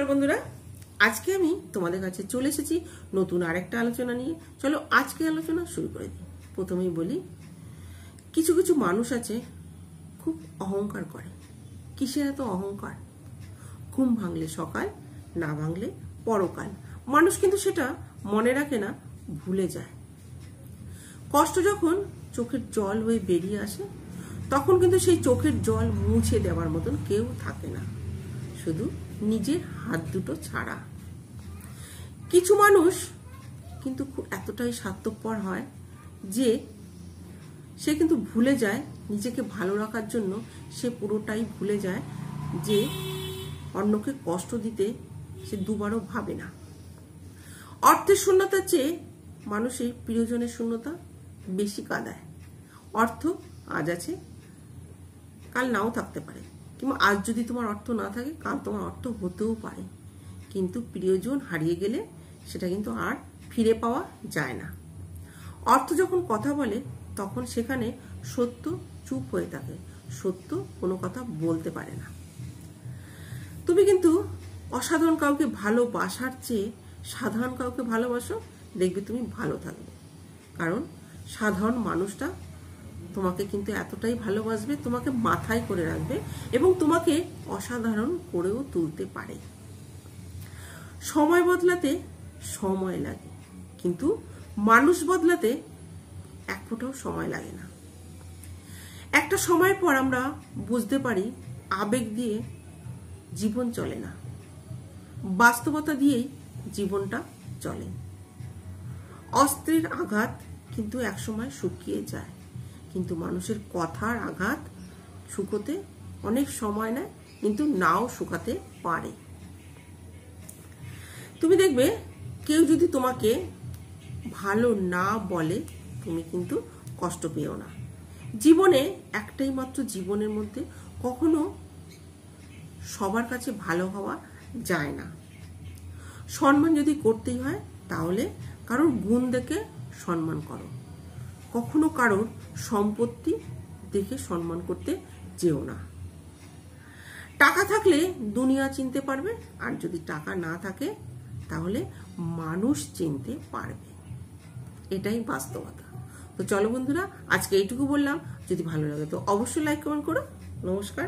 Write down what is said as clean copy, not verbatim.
বন্ধুরা, আজকে আমি তোমাদের কাছে চলে এসেছি নতুন আরেকটা আলোচনা নিয়ে। চলো আজকে আলোচনা শুরু করে দিই। প্রথমেই বলি, কিছু কিছু মানুষ আছে খুব অহংকার করে। কিসের এত অহংকার? ঘুম ভাঙলে সকাল, না ভাঙলে পরকাল। মানুষ কিন্তু সেটা মনে রাখে না, ভুলে যায়। কষ্ট যখন চোখের জল হয়ে বেরিয়ে আসে, তখন কিন্তু সেই চোখের জল মুছে দেওয়ার মতন কেউ থাকে না, শুধু নিজের হাত দুটো ছাড়া। কিছু মানুষ কিন্তু এতটাই স্বার্থপর হয় যে সে কিন্তু ভুলে যায় নিজেকে ভালো রাখার জন্য। সে পুরোটাই ভুলে যায় যে অন্যকে কষ্ট দিতে সে দুবারও ভাবে না। অর্থের শূন্যতার চেয়ে মানুষের প্রিয়জনের শূন্যতা বেশি কাঁদায়। অর্থ আজ আছে, কাল নাও থাকতে পারে, কিংবা আজ যদি তোমার অর্থ না থাকে, কাল তোমার অর্থ হতেও পারে। কিন্তু প্রিয়জন হারিয়ে গেলে সেটা কিন্তু আর ফিরে পাওয়া যায় না। অর্থ যখন কথা বলে, তখন সেখানে সত্য চুপ হয়ে থাকে, সত্য কোনো কথা বলতে পারে না। তুমি কিন্তু অসাধারণ কাউকে ভালোবাসার চেয়ে সাধারণ কাউকে ভালোবাসো, দেখবে তুমি ভালো থাকবে। কারণ সাধারণ মানুষটা তোমাকে কিন্তু এতটাই ভালোবাসবে, তোমাকে মাথায় করে রাখবে এবং তোমাকে অসাধারণ করেও তুলতে পারে। সময় বদলাতে সময় লাগে, কিন্তু মানুষ বদলাতে এক ফোঁটাও সময় লাগে না। একটা সময় পর আমরা বুঝতে পারি, আবেগ দিয়ে জীবন চলে না, বাস্তবতা দিয়েই জীবনটা চলে। অস্ত্রের আঘাত কিন্তু একসময় শুকিয়ে যায়, কিন্তু মানুষের কথার আঘাত শুকোতে অনেক সময় নেয়, কিন্তু নাও শুকাতে পারে। তুমি দেখবে, কেউ যদি তোমাকে ভালো না বলে, তুমি কিন্তু কষ্ট পেও না। জীবনে একটাই মাত্র জীবনের মধ্যে কখনো সবার কাছে ভালো হওয়া যায় না। সম্মান যদি করতেই হয়, তাহলে কারোর গুণ দেখে সম্মান করো, কখনো কারোর সম্পত্তি দেখে সম্মান করতে যেও না। টাকা থাকলে দুনিয়া চিনতে পারবে, আর যদি টাকা না থাকে তাহলে মানুষ চিনতে পারবে। এটাই বাস্তবতা। তো চলো বন্ধুরা, আজকে এইটুকু বললাম। যদি ভালো লাগে তো অবশ্যই লাইক কমেন্ট করো। নমস্কার।